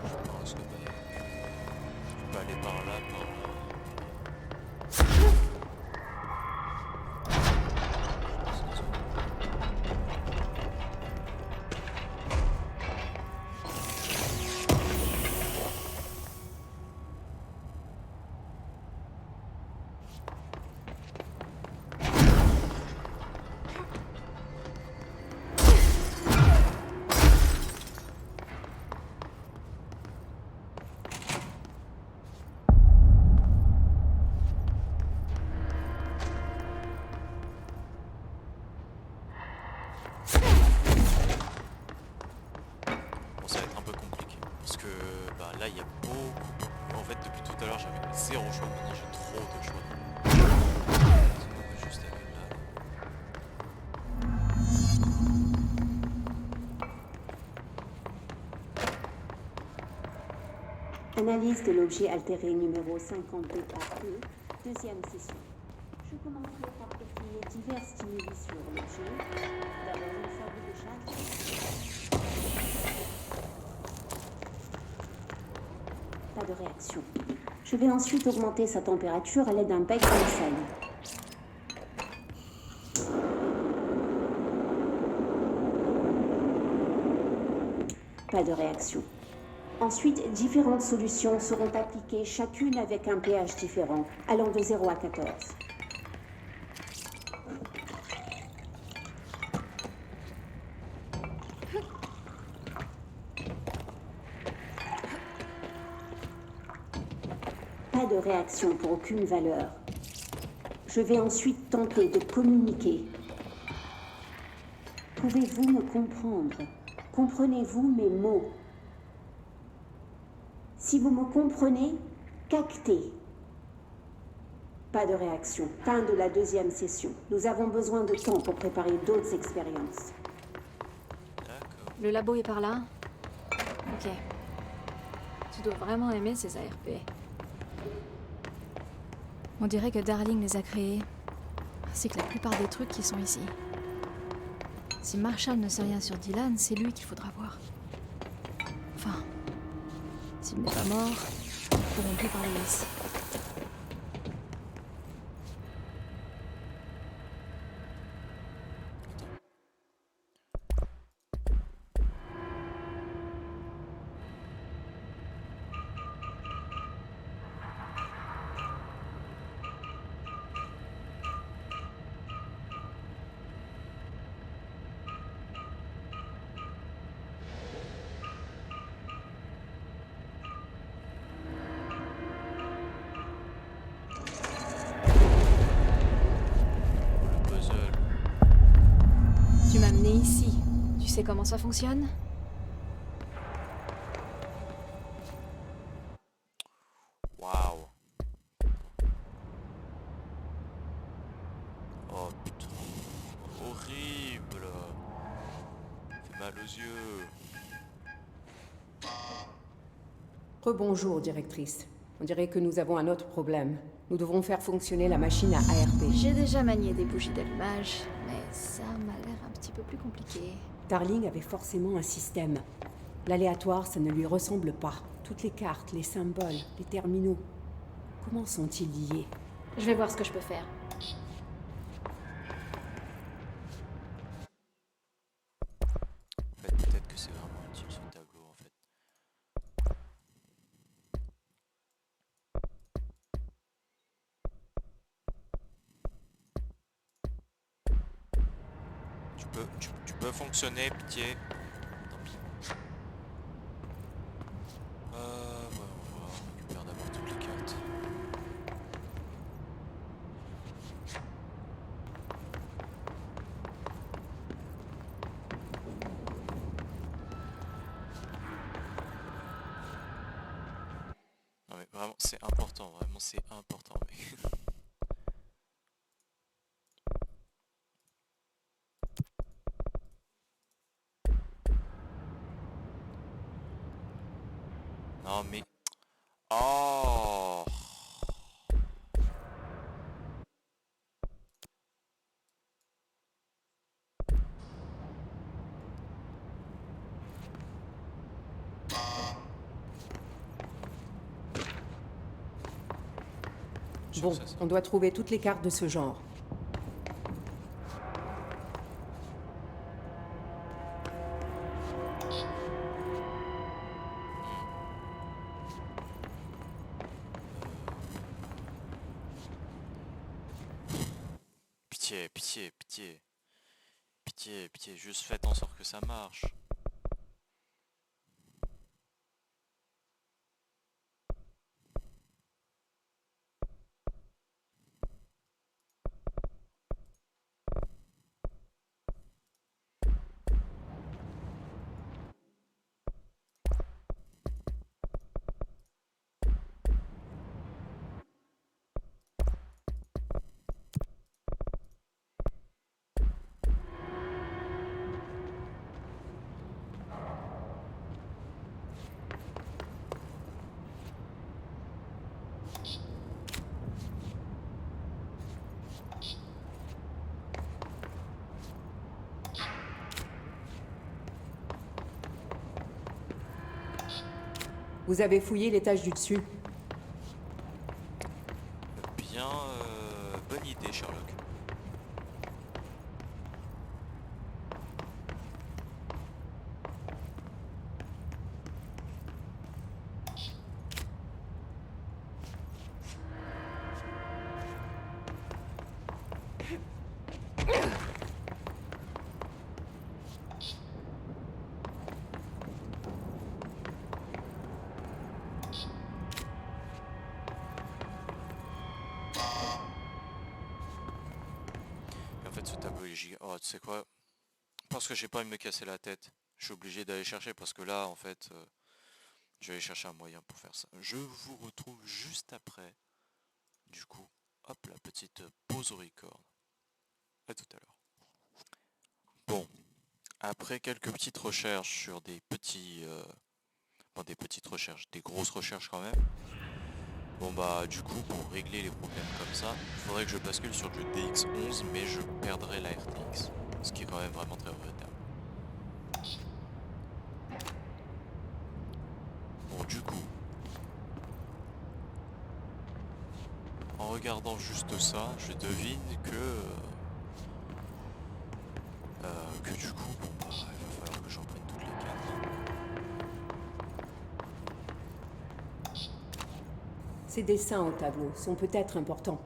Je pense que je peux aller par là, par là. Bon, ça va être un peu compliqué parce que bah, là il y a beaucoup. En fait, depuis tout à l'heure j'avais zéro choix, maintenant j'ai trop de choix. Est-ce qu'on peut juste aller là? Analyse de l'objet altéré numéro 52A2, deuxième session. Je commencerai par effectuer divers stimuli sur l'objet. D'abord une sorte de charge. Pas de réaction. Je vais ensuite augmenter sa température à l'aide d'un bec d'enseigne. Pas de réaction. Ensuite, différentes solutions seront appliquées, chacune avec un pH différent, allant de 0 à 14. Pas de réaction pour aucune valeur. Je vais ensuite tenter de communiquer. Pouvez-vous me comprendre? Comprenez-vous mes mots? Si vous me comprenez, captez. Pas de réaction. Fin de la deuxième session. Nous avons besoin de temps pour préparer d'autres expériences. D'accord. Le labo est par là? Ok. Tu dois vraiment aimer ces ARP. On dirait que Darling les a créés, ainsi que la plupart des trucs qui sont ici. Si Marshall ne sait rien sur Dylan, c'est lui qu'il faudra voir. Enfin, s'il n'est pas mort, nous pourrons plus parler ici. Le puzzle. Tu m'as amené ici. Tu sais comment ça fonctionne? Waouh. Oh putain. Horrible. Ça fait mal aux yeux. Rebonjour, directrice. On dirait que nous avons un autre problème. Nous devons faire fonctionner la machine à ARP. J'ai déjà manié des bougies d'allumage, mais ça m'a l'air un petit peu plus compliqué. Darling avait forcément un système. L'aléatoire, ça ne lui ressemble pas. Toutes les cartes, les symboles, les terminaux. Comment sont-ils liés? Je vais voir ce que je peux faire. En fait, peut-être que c'est vraiment utile ce tableau en fait. Tu peux fonctionner, pitié. Tant pis. Ouais, on récupère d'abord toutes les cartes. Non mais vraiment, c'est important, mec. Non mais... Oh. Bon, on doit trouver toutes les cartes de ce genre. Pitié, juste faites en sorte que ça marche. Vous avez fouillé l'étage du dessus. Bien, bonne idée, Sherlock. En fait, ce tableau est giga... Oh, tu sais quoi? Parce que j'ai pas envie de me casser la tête. Je suis obligé d'aller chercher parce que là, en fait, je vais aller chercher un moyen pour faire ça. Je vous retrouve juste après. Du coup, hop, la petite pause au record. À tout à l'heure. Bon, après quelques petites recherches sur des petits... Bon, des petites recherches, des grosses recherches quand même. Bon bah du coup pour régler les problèmes comme ça, il faudrait que je bascule sur le DX11 mais je perdrai la RTX. Ce qui est quand même vraiment très regrettable. Bon du coup, en regardant juste ça, je devine que du coup, bon bah il va falloir que j'en prenne toutes les cartes. Ces dessins au tableau sont peut-être importants.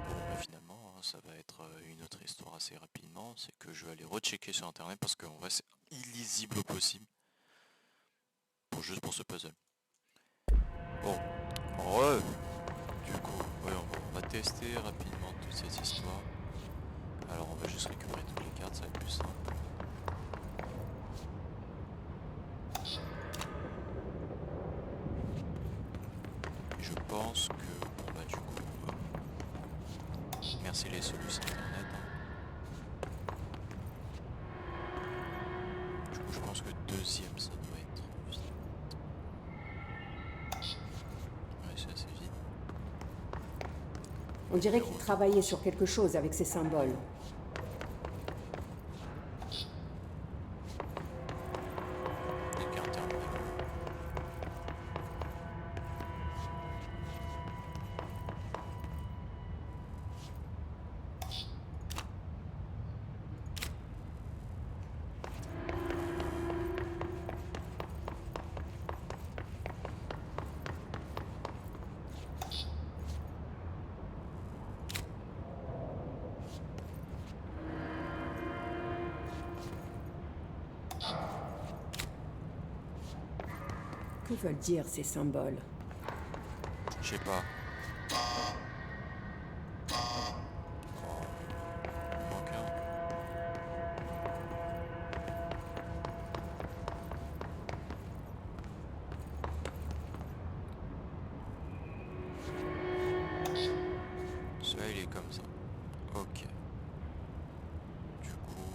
Bon bah finalement, hein, ça va être une autre histoire assez rapidement, c'est que je vais aller rechecker sur internet parce qu'en vrai c'est illisible au possible. Juste pour ce puzzle. Bon, du coup, ouais, on va tester rapidement toute cette histoire. Alors on va juste récupérer toutes les cartes, ça va être plus simple. Et je pense que, bon bah du coup, merci les solutions internet. Hein. Du coup je pense que deuxième ça doit être vite. On dirait qu'il travaillait sur quelque chose avec ces symboles. Écarter. Que veulent dire ces symboles? Je sais pas. Il manque un. Celui-là, il est comme ça. Ok. Du coup...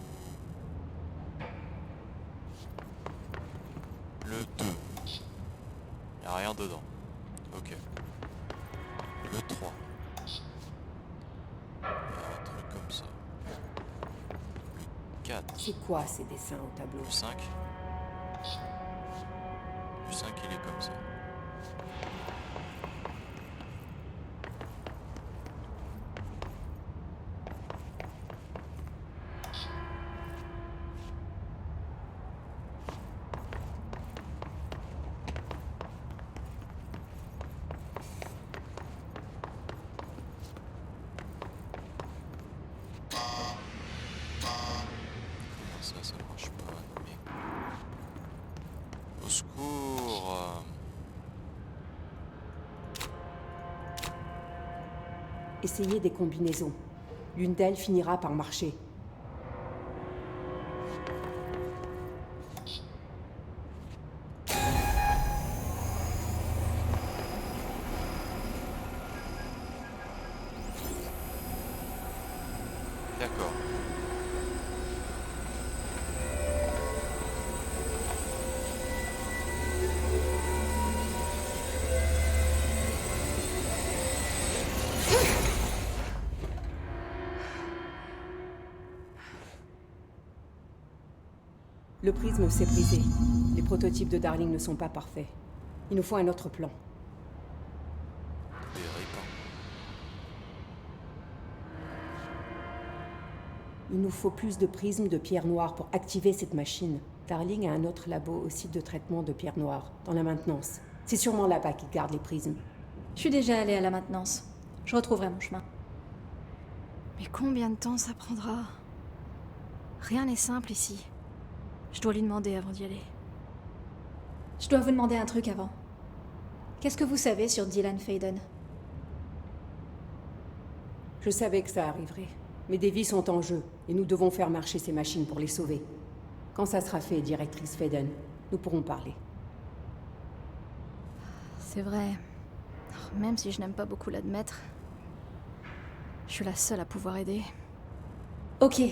Le 2. Il n'y a rien dedans. Ok. Le 3. Il y a un truc comme ça. Le 4. C'est quoi ces dessins au tableau? Le 5. Le 5, il est comme ça. Ça marche pas, mais... Au secours. Essayez des combinaisons. L'une d'elles finira par marcher. D'accord. Le prisme s'est brisé. Les prototypes de Darling ne sont pas parfaits. Il nous faut un autre plan. Des répans. Il nous faut plus de prismes de pierre noire pour activer cette machine. Darling a un autre labo au site de traitement de pierre noire, dans la maintenance. C'est sûrement là-bas qu'il garde les prismes. Je suis déjà allée à la maintenance. Je retrouverai mon chemin. Mais combien de temps ça prendra? Rien n'est simple ici. Je dois lui demander avant d'y aller. Je dois vous demander un truc avant. Qu'est-ce que vous savez sur Dylan Faden? Je savais que ça arriverait. Mais des vies sont en jeu, et nous devons faire marcher ces machines pour les sauver. Quand ça sera fait, directrice Faden, nous pourrons parler. C'est vrai. Même si je n'aime pas beaucoup l'admettre, je suis la seule à pouvoir aider. Ok.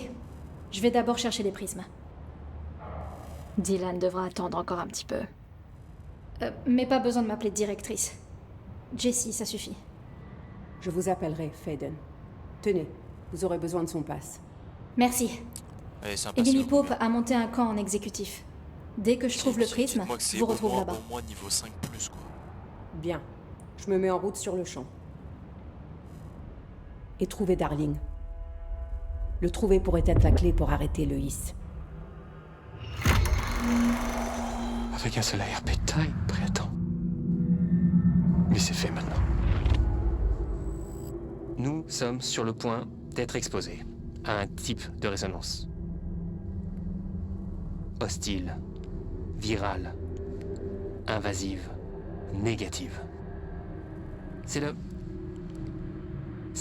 Je vais d'abord chercher les prismes. Dylan devra attendre encore un petit peu. Mais pas besoin de m'appeler directrice. Jessie, ça suffit. Je vous appellerai Faden. Tenez, vous aurez besoin de son pass. Merci. Allez, sympa, Emily s'il vous Pope plaît. a monté un camp en exécutif. Dès que je trouve le prisme, Dites-moi que c'est je vous au retrouve moins- là-bas. Au moins niveau 5+, quoi. Bien. Je me mets en route sur le champ. Et trouver Darling. Le trouver pourrait être la clé pour arrêter le hisse. Avec un seul ARP de taille, préattends. Mais c'est fait maintenant. Nous sommes sur le point d'être exposés à un type de résonance. Hostile, virale, invasive, négative. C'est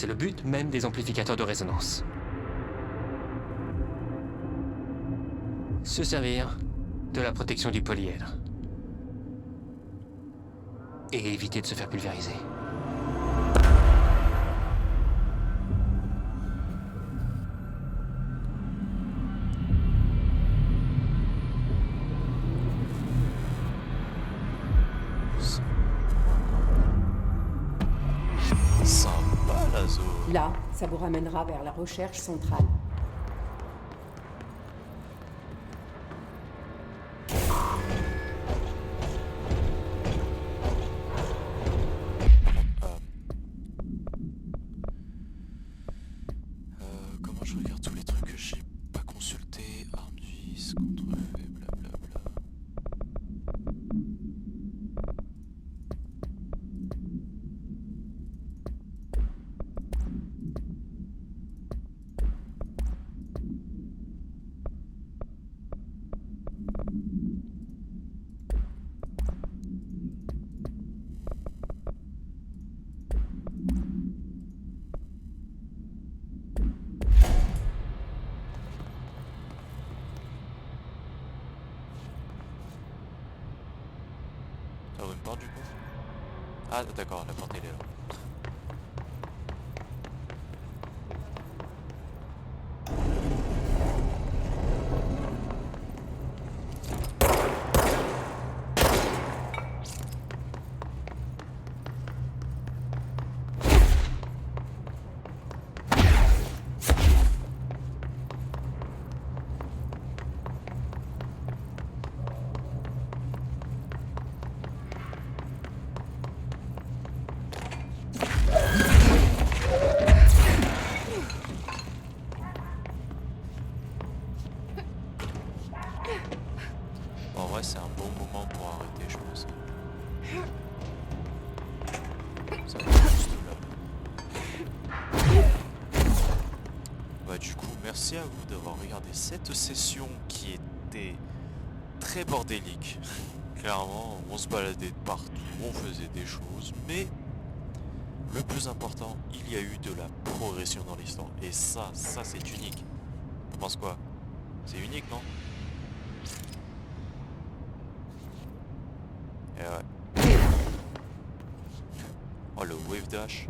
le but même des amplificateurs de résonance. Se servir de la protection du polyèdre. Et éviter de se faire pulvériser. Sympa la zone. Là, ça vous ramènera vers la recherche centrale. Comment je regarde tous les trucs que j'ai pas consultés? Armes vis, contrefait, blablabla. Ça ouvre une porte du coup? Ah d'accord, la porte elle est là. En vrai c'est un bon moment pour arrêter je pense. Ça va être juste là. Bah du coup merci à vous d'avoir regardé cette session qui était très bordélique. Clairement on se baladait de partout, on faisait des choses, mais le plus important, il y a eu de la progression dans l'histoire. Et ça c'est unique. Tu penses quoi? C'est unique non? Et ouais. Oh le wave dash.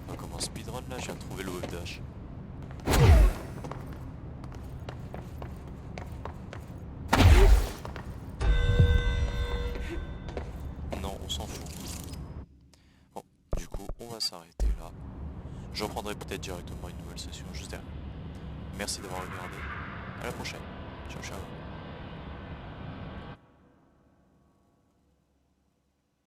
Oh, comme un speedrun là, je viens de trouver le wave dash. Non, on s'en fout. Bon, du coup, on va s'arrêter là. Je reprendrai peut-être directement une nouvelle session juste derrière. Merci d'avoir regardé. À la prochaine. Ciao ciao.